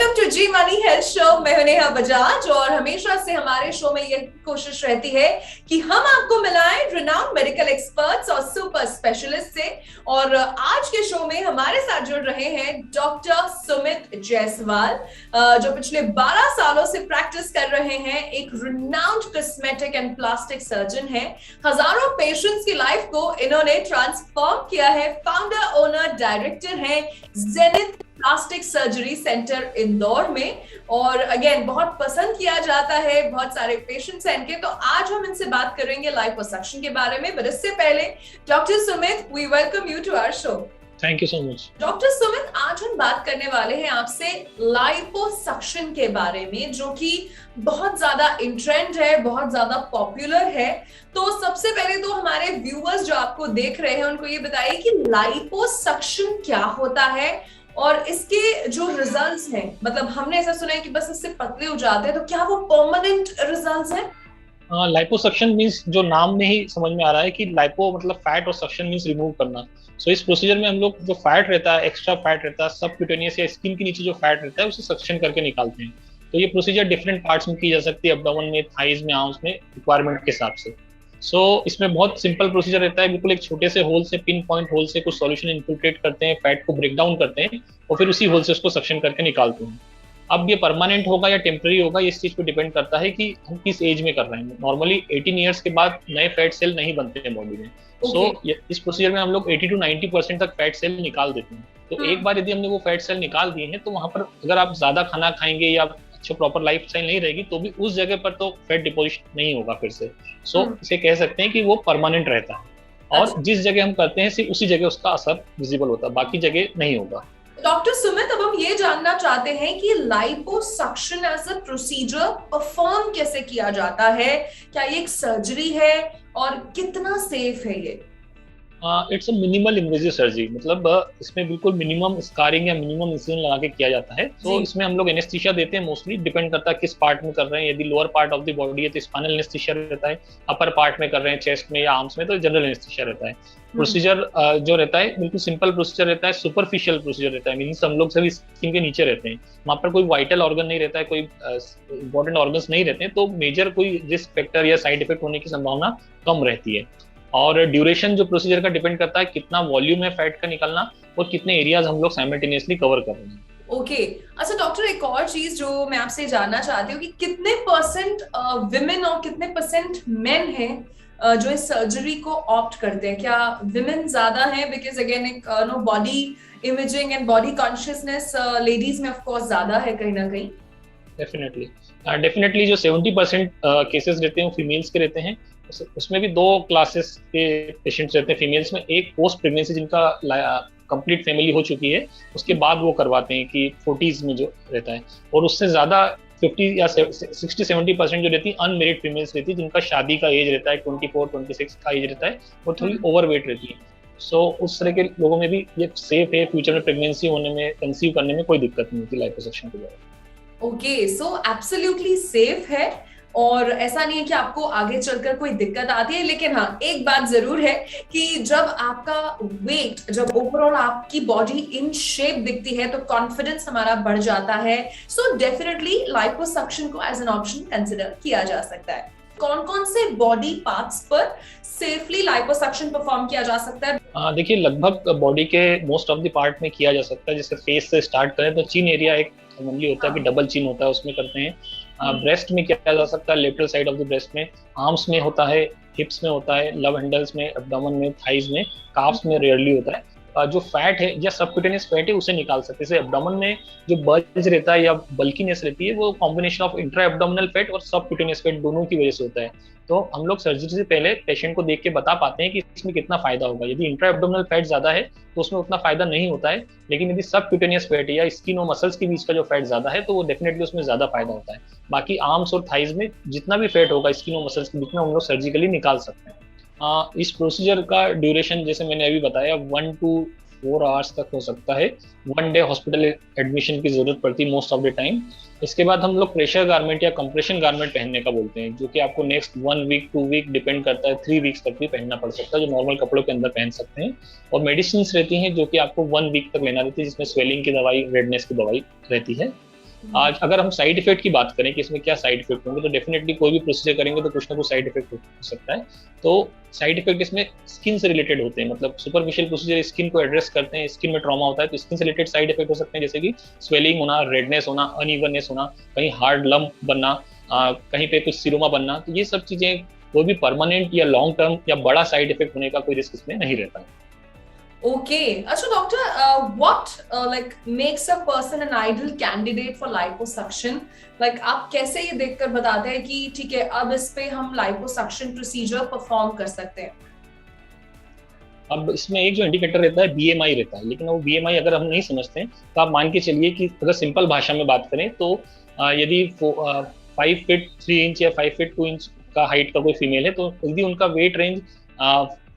Welcome to Zee money health show. मैं हूं नेहा बजाज और हमेशा से हमारे शो में यह कोशिश रहती है कि हम आपको मिलाएं रिनाउंड मेडिकल एक्सपर्ट्स और सुपर स्पेशलिस्ट से। और आज के शो में हमारे साथ जुड़ रहे हैं डॉक्टर सुमित जायसवाल, जो पिछले 12 सालों से प्रैक्टिस कर रहे हैं। एक renowned cosmetic and plastic surgeon है। हजारों पेशेंट्स की लाइफ को इन्होंने ट्रांसफॉर्म किया है। फाउंडर, ओनर, डायरेक्टर हैं zenith plastic surgery centre Indore में। और अगेन बहुत पसंद किया जाता है, बहुत सारे पेशेंट्स हैं इनके। तो आज हम इनसे बात करेंगे लाइपोसक्शन के बारे में। बट इससे पहले doctor Sumit, we welcome you to our show. Thank you so much. Doctor Sumit, आज हम बात करने वाले हैं आपसे लाइपोसक्शन के बारे में, जो कि बहुत ज्यादा इन ट्रेंड है, बहुत ज्यादा पॉपुलर है। तो सबसे पहले तो हमारे व्यूअर्स जो आपको देख रहे हैं उनको ये बताइए कि लाइपोसक्शन क्या होता है और इसके जो रिजल्ट्स हैं। मतलब हमने ऐसा सुना है कि बस इससे पतले हो जाते हैं, तो क्या वो परमानेंट रिजल्ट्स हैं? लाइपोसक्शन मींस जो नाम में ही समझ में आ रहा है कि लाइपो मतलब फैट और सक्शन मींस रिमूव करना। सो इस प्रोसीजर में हम लोग जो फैट रहता है, एक्स्ट्रा फैट रहता है, सबक्यूटेनियस या स्किन के नीचे जो फैट रहता है उसे सक्शन करके निकालते हैं। तो ये प्रोसीजर डिफरेंट पार्ट्स में की जा सकती है, एब्डोमेन में, थाइज में, आर्म्स में, रिक्वायरमेंट के हिसाब से। सो इसमें बहुत सिंपल प्रोसीजर रहता है। बिल्कुल एक छोटे से होल से, पिन पॉइंट होल से कुछ सॉल्यूशन इन्फिल्ट्रेट करते हैं, फैट को ब्रेक डाउन करते हैं और फिर उसी होल से उसको सक्शन करके निकालते हैं। अब ये परमानेंट होगा या टेम्पररी होगा, ये इस चीज पे डिपेंड करता है कि हम किस एज में कर रहे हैं। नॉर्मली 18 ईयर्स के बाद नए फैट सेल नहीं बनते हैं बॉडी में। सो इस प्रोसीजर में हम लोग 80 to 90% तक फैट सेल निकाल देते हैं। तो एक बार यदि हमने वो फैट सेल निकाल दिए हैं तो वहां पर अगर आप ज्यादा खाना खाएंगे या अच्छे प्रॉपर लाइफ स्टाइल नहीं रहेगी तो भी उस जगह पर तो फैट डिपोजिट नहीं होगा फिर से। सो इसे कह सकते हैं कि वो परमानेंट रहता है और जिस जगह हम करते हैं सिर्फ उसी जगह उसका असर विजिबल होता है, बाकी जगह नहीं होगा। डॉक्टर सुमित, अब हम ये जानना चाहते हैं कि liposuction as a procedure perform कैसे किया जाता है? क्या ये एक सर्जरी है और कितना सेफ है ये? It's a minimal invasive surgery, मतलब इसमें बिल्कुल मिनिमम स्कारिंग या मिनिमम इंसिजन लगा के किया जाता है। तो इसमें हम लोग एनेस्थीसिया देते हैं। मोस्टली डिपेंड करता है किस पार्ट में कर रहे हैं। यदि lower part of the body है तो स्पाइनल एनेस्थीसिया रहता है। अपर पार्ट में कर रहे हैं, चेस्ट में या आर्म्स में, तो जनरल एनेस्थीसिया रहता है। प्रोसीजर जो रहता है बिल्कुल सिंपल प्रोसीजर रहता है, सुपरफिशियल प्रोसीजर रहता है। मीन्स हम लोग सभी स्किन के नीचे रहते हैं, वहां पर कोई वाइटल ऑर्गन नहीं रहता है, कोई इंपॉर्टेंट ऑर्गन्स नहीं रहते हैं, तो मेजर कोई रिस्क फैक्टर या साइड इफेक्ट होने की संभावना कम रहती है। और ड्यूरेशन जो प्रोसीजर का डिपेंड करता है कितना वॉल्यूम है फैट का निकलना और कितने एरियाज हम लोग साइमल्टेनियसली कवर कर रहे हैं। ओके, अच्छा डॉक्टर, एक और चीज जो मैं आपसे जानना चाहती हूँ कि कितने परसेंट विमेन और कितने परसेंट मेन हैं जो इस सर्जरी को ऑप्ट करते हैं? क्या विमेन ज्यादा है? बिकॉज अगेन एक no body imaging and body consciousness ladies में ऑफ कोर्स ज्यादा है कहीं ना कहीं। डेफिनेटली जो 70% केसेस रहते हैं वो फीमेल्स के रहते हैं। उसमें भी दो क्लासेस के पेशेंट्स रहते हैं फीमेल्स में। एक पोस्ट प्रेगनेंसी जिनका कंप्लीट फैमिली हो चुकी है, उसके बाद वो करवाते हैं कि 40s में जो रहता है, और उससे ज्यादा 50 या 60-70% जो रहती है अनमेरिड फीमेल्स रहती है, जिनका शादी का एज रहता है 24-26 का एज रहता है, वो थोड़ी ओवरवेट रहती है। सो उस तरह के लोगों में भी ये सेफ है। फ्यूचर में प्रेगनेंसी होने में, कंसीव करने में कोई दिक्कत नहीं होती लाइपोसक्शन के द्वारा। ओके, सो एब्सोल्युटली सेफ है और ऐसा नहीं है कि आपको आगे चलकर कोई दिक्कत आती है। लेकिन हाँ, एक बात जरूर है कि जब आपका वेट, जब ओवरऑल आपकी बॉडी इन शेप दिखती है तो कॉन्फिडेंस हमारा बढ़ जाता है। सो डेफिनेटली लाइपोसक्शन को एज एन ऑप्शन कंसिडर किया जा सकता है। कौन कौन से बॉडी पार्ट्स पर सेफली लाइपोसक्शन परफॉर्म किया जा सकता है? देखिए, लगभग बॉडी के मोस्ट ऑफ द पार्ट में किया जा सकता है। जैसे फेस से स्टार्ट करें तो चिन एरिया एक कॉमनली होता है कि डबल चिन होता है, उसमें करते हैं। ब्रेस्ट में किया जा सकता है, lateral side of the breast में। आर्म्स में होता है, हिप्स में होता है, लव हैंडल्स में, एब्डोमेन में, थाइज में, काफ्स में रेयरली होता है। जो फैट है या सबक्यूटेनियस फैट है उसे निकाल सकते हैं। जैसे एब्डोमेन में जो बल्ज रहता है या बल्कीनेस रहती है, वो combination of intra abdominal fat और सबक्यूटेनियस फैट दोनों की वजह से होता है। तो हम लोग सर्जरी से पहले पेशेंट को देख के बता पाते हैं कि इसमें कितना फायदा होगा। यदि इंट्रा एब्डोमिनल फैट ज्यादा है तो उसमें उतना फायदा नहीं होता है, लेकिन यदि सबक्यूटेनियस फैट या स्किन और मसल्स के बीच का जो फैट ज्यादा है तो वो डेफिनेटली उसमें ज्यादा फायदा होता है। बाकी आर्म्स और थाइज में जितना भी फैट होगा स्किन और मसल्स के बीच में, हम लोग सर्जिकली निकाल सकते हैं। इस प्रोसीजर का ड्यूरेशन जैसे मैंने अभी बताया 1 to 4 आवर्स तक हो सकता है। 1 डे हॉस्पिटल एडमिशन की जरूरत पड़ती है मोस्ट ऑफ द टाइम। इसके बाद हम लोग प्रेशर गारमेंट या कंप्रेशन गारमेंट पहनने का बोलते हैं, जो कि आपको नेक्स्ट 1 वीक 2 वीक डिपेंड करता है, 3 वीक्स तक भी पहनना पड़ सकता है, जो नॉर्मल कपड़ों के अंदर पहन सकते हैं। और मेडिसिन रहती हैं जो कि आपको 1 वीक तक लेना रहती है, जिसमें स्वेलिंग की दवाई, रेडनेस की दवाई रहती है। आज अगर हम साइड इफेक्ट की बात करें कि इसमें क्या साइड इफेक्ट होंगे, तो डेफिनेटली कोई भी प्रोसीजर करेंगे तो कुछ ना कुछ साइड इफेक्ट हो सकता है। तो साइड इफेक्ट इसमें स्किन से रिलेटेड होते हैं, मतलब सुपरफिशियल प्रोसीजर स्किन को एड्रेस करते हैं, स्किन में ट्रॉमा होता है तो स्किन से रिलेटेड साइड इफेक्ट हो सकते हैं, जैसे कि स्वेलिंग होना, रेडनेस होना, अनइवननेस होना, कहीं हार्ड लंप बनना, कहीं पे कुछ सिरोमा बनना। तो ये सब चीजें कोई भी परमानेंट या लॉन्ग टर्म या बड़ा साइड इफेक्ट होने का कोई रिस्क इसमें नहीं रहता है। ओके, अच्छा doctor, what like makes a person an ideal candidate for liposuction? Like आप कैसे ये देखकर बताते हैं कि ठीक है अब इस पे हम लाइपोसक्शन प्रोसीजर परफॉर्म कर सकते हैं? अब इसमें एक जो इंडिकेटर रहता है बीएमआई रहता है, लेकिन वो बीएमआई अगर हम नहीं समझते हैं तो आप मान के चलिए कि अगर सिंपल भाषा में बात करें तो यदि 5 फीट 3 इंच या 5 फीट 2 इंच का हाइट का कोई फीमेल है, तो यदि उनका वेट रेंज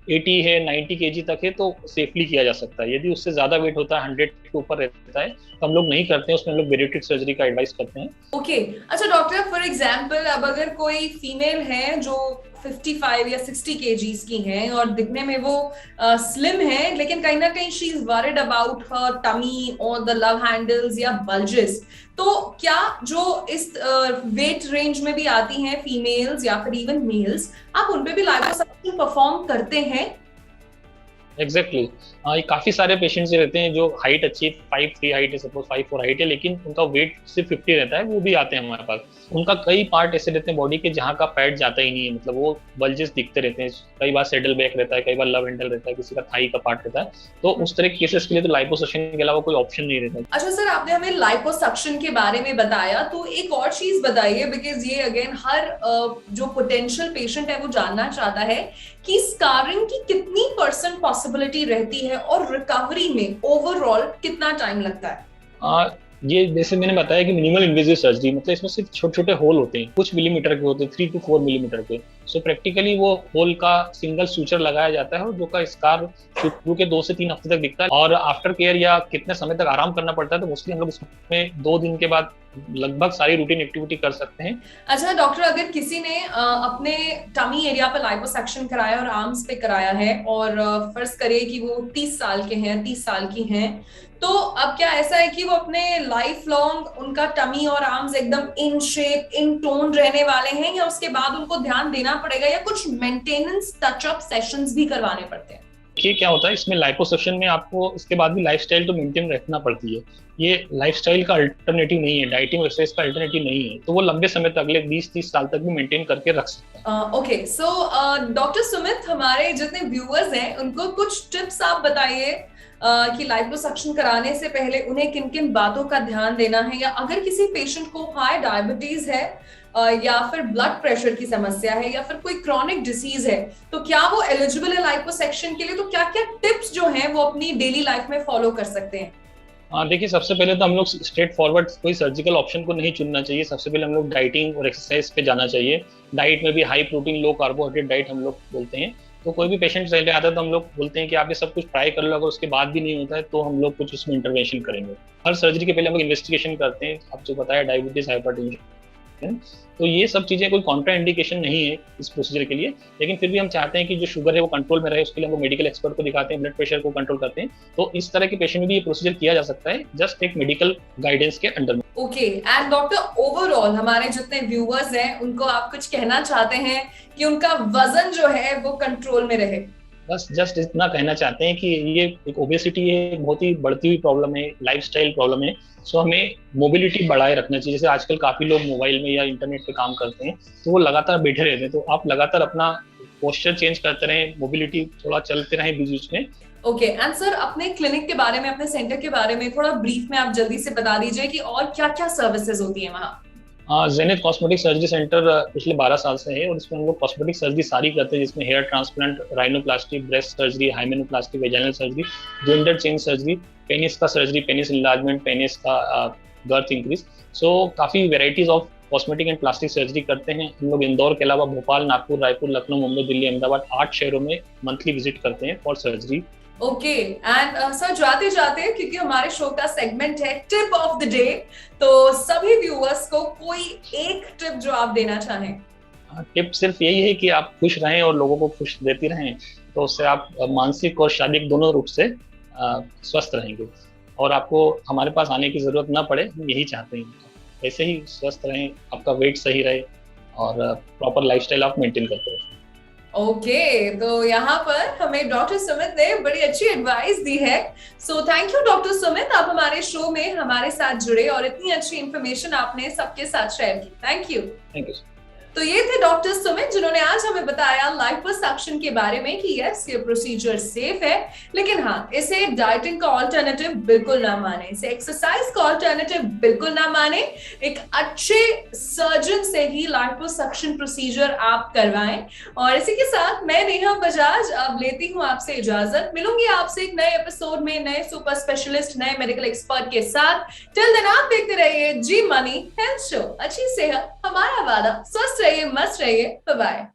80 है, 90 kg तक है, तो सेफली किया जा सकता है। यदि उससे ज्यादा वेट होता है, 100 के ऊपर रहता है, तो हम लोग नहीं करते हैं, उसमें हम लोग बेरिएट्रिक सर्जरी का एडवाइस करते हैं। ओके, अच्छा डॉक्टर, फॉर एग्जांपल अब अगर कोई फीमेल है जो 55 या 60 केजीज की हैं और दिखने में वो स्लिम है, लेकिन कहीं ना कहीं she is worried about her tummy और द लव हैंडल्स या बल्जेस, तो क्या जो इस वेट रेंज में भी आती हैं फीमेल्स या फिर इवन मेल्स, आप उन पे भी लाइपोसक्शन परफॉर्म करते हैं? एग्जैक्टली ये काफी सारे पेशेंट्स रहते हैं जो हाइट अच्छी 5'3" हाइट है, सपोज 5'4" हाइट है, लेकिन उनका वेट सिर्फ 50 रहता है, वो भी आते हैं हमारे पास। उनका कई पार्ट ऐसे रहते हैं बॉडी के जहाँ का फैट जाता ही नहीं है, मतलब वो बल्जेस दिखते रहते हैं। कई बार सैडल बैक रहता है, कई बार लव हैंडल रहता है, किसी का थाई का पार्ट रहता है। तो उस तरह के केसेस के लिए तो लाइपोसक्शन के अलावा कोई ऑप्शन नहीं रहता। अच्छा सर, आपने हमें लाइपोसक्शन के बारे में बताया, तो एक और चीज बताइए, बिकॉज ये अगेन हर जो पोटेंशियल पेशेंट है वो जानना चाहता है कि स्कारिंग की कितनी % पॉसिबिलिटी रहती है और रिकवरी में ओवरऑल कितना टाइम लगता है? ये जैसे मैंने बताया कि मिनिमल इन्वेजिव सर्जरी, मतलब इसमें सिर्फ छोटे छोटे होल होते हैं, कुछ मिलीमीटर के होते हैं, 3 to 4 मिलीमीटर के। सो प्रैक्टिकली वो होल का सिंगल सूचर लगाया जाता है और जो का स्कार शुरू के 2 से 3 हफ्ते तक दिखता है, और आफ्टर केयर या कितने समय तक आराम करना पड़ता है, तो मोस्टली हम लोग इसमें 2 दिन के बाद लगभग सारी रूटीन एक्टिविटी कर सकते हैं। अच्छा डॉक्टर, अगर किसी ने अपने टमी एरिया पर लाइपोसक्शन कराया और आर्म्स पे कराया है और फर्ज करे कि वो 30 साल के हैं, 30 साल की हैं, तो अब क्या ऐसा है कि वो अपने लाइफ लॉन्ग उनका टमी और आर्म्स एकदम इन शेप, इन टोन रहने वाले हैं, या उसके बाद उनको ध्यान देना पड़ेगा या कुछ मेंटेनेंस टचअप सेशंस भी करवाने पड़ते हैं? देखिए क्या होता है इसमें लाइपोसक्शन में, आपको इसके बाद भी लाइफस्टाइल तो मेंटेन रखना पड़ती है। ये लाइफस्टाइल का अल्टरनेटिव नहीं है, डाइटिंग एक्सरसाइज का अल्टरनेटिव नहीं है, तो वो लंबे समय तक, अगले 20-30 साल तक भी मेंटेन करके रख सकता है। ओके, सो डॉक्टर सुमित, हमारे जितने व्यूअर्स हैं उनको कुछ टिप्स आप बताइए कि लाइपोसक्शन कराने से पहले उन्हें किन किन बातों का ध्यान देना है, या अगर किसी पेशेंट को हाई डायबिटीज है या फिर ब्लड प्रेशर की समस्या है या फिर कोई क्रॉनिक डिसीज है, तो क्या वो एलिजिबल है लाइपोसक्शन के लिए? तो क्या क्या टिप्स जो हैं वो अपनी डेली लाइफ में फॉलो कर सकते हैं? देखिए सबसे पहले तो हम लोग स्ट्रेट फॉरवर्ड कोई सर्जिकल ऑप्शन को नहीं चुनना चाहिए। सबसे पहले हम लोग डाइटिंग और एक्सरसाइज पे जाना चाहिए। डाइट में भी हाई प्रोटीन लो कार्बोहाइड्रेट डाइट हम लोग बोलते हैं। तो कोई भी पेशेंट पहले आता है तो हम लोग बोलते हैं कि आप ये सब कुछ ट्राई कर लो, अगर उसके बाद भी नहीं होता है तो हम लोग कुछ उसमें इंटरवेंशन करेंगे। हर सर्जरी के पहले हम लोग इन्वेस्टिगेशन करते हैं, आप जो बताया डायबिटीज, हाइपरटेंशन, तो ये सब चीजें कोई कॉन्ट्रा इंडिकेशन नहीं है इस प्रोसीजर के लिए। लेकिन फिर भी हम चाहते हैं कि जो शुगर है वो कंट्रोल में रहे, उसके लिए हम मेडिकल एक्सपर्ट को दिखाते हैं, ब्लड प्रेशर को कंट्रोल करते हैं। तो इस तरह के पेशेंट में भी ये प्रोसीजर किया जा सकता है, जस्ट एक मेडिकल गाइडेंस के अंडर में। ओके, एंड डॉक्टर ओवरऑल हमारे जितने व्यूअर्स हैं उनको आप कुछ कहना चाहते हैं कि उनका वजन जो है वो कंट्रोल में रहे? बस जस्ट इतना कहना चाहते हैं कि ये एक ओबेसिटी है, एक बहुत ही बढ़ती हुई प्रॉब्लम है, लाइफस्टाइल प्रॉब्लम है। सो हमें मोबिलिटी बढ़ाए रखना चाहिए। जैसे आजकल काफी लोग मोबाइल में या इंटरनेट पे काम करते हैं तो वो लगातार बैठे रहते हैं, तो आप लगातार अपना पोस्चर चेंज करते रहें, मोबिलिटी थोड़ा चलते रहें बीच बीच में। ओके, एंड सर अपने क्लिनिक के बारे में, अपने सेंटर के बारे में थोड़ा ब्रीफ में आप जल्दी से बता दीजिए कि और क्या क्या सर्विसेज होती है वहाँ? जेनिथ कॉस्मेटिक सर्जरी सेंटर पिछले 12 साल से है और इसमें हम लोग कॉस्मेटिक सर्जरी सारी करते हैं, जिसमें hair transplant, rhinoplasty, breast surgery, hymenoplasty, vaginal surgery, gender change surgery, penis का सर्जरी, पेनिस इनलार्जमेंट, पेनिस का गर्थ इंक्रीज। सो काफी varieties of cosmetic and plastic surgery करते हैं हम लोग। इंदौर के अलावा भोपाल, नागपुर, रायपुर, लखनऊ, मुंबई, दिल्ली, अहमदाबाद 8 शहरों में मंथली विजिट करते हैं for surgery. Okay, and sir जाते जाते, क्योंकि हमारे शो का सेगमेंट है टिप ऑफ द डे, तो सभी व्यूअर्स को कोई एक टिप जो आप देना चाहें? टिप सिर्फ यही है कि आप खुश रहें और लोगों को खुश देती रहें, तो उससे आप मानसिक और शारीरिक दोनों रूप से स्वस्थ रहेंगे और आपको हमारे पास आने की जरूरत ना पड़े, हम यही चाहते हैं। वैसे ही स्वस्थ रहें, आपका वेट सही रहे और प्रॉपर लाइफस्टाइल आप मेंटेन करते रहे। ओके तो यहाँ पर हमें डॉक्टर सुमित ने बड़ी अच्छी एडवाइस दी है। So thank you doctor Sumit, आप हमारे शो में हमारे साथ जुड़े और इतनी अच्छी इंफॉर्मेशन आपने सबके साथ शेयर की। Thank you. Thank you. तो ये थे डॉक्टर सुमित जिन्होंने आज हमें बताया लाइपोसक्शन के बारे में कि यस ये प्रोसीजर सेफ है, लेकिन हाँ इसे डाइटिंग का ऑल्टरनेटिव बिल्कुल ना माने, इसे एक्सरसाइज का ऑल्टरनेटिव बिल्कुल ना माने। एक अच्छे सर्जन से ही लाइपोसक्शन प्रोसीजर आप करवाएं। और इसी के साथ मैं नेहा बजाज अब लेती हूँ आपसे इजाजत, मिलूंगी आपसे एक नए एपिसोड में नए सुपर स्पेशलिस्ट नए मेडिकल एक्सपर्ट के साथ। टिल देन आप देखते रहिए जी मनी हेल्थ शो, अच्छी सेहत हमारा वादा, स्वस्थ रहिए, मस्त रहिए, बाय बाय।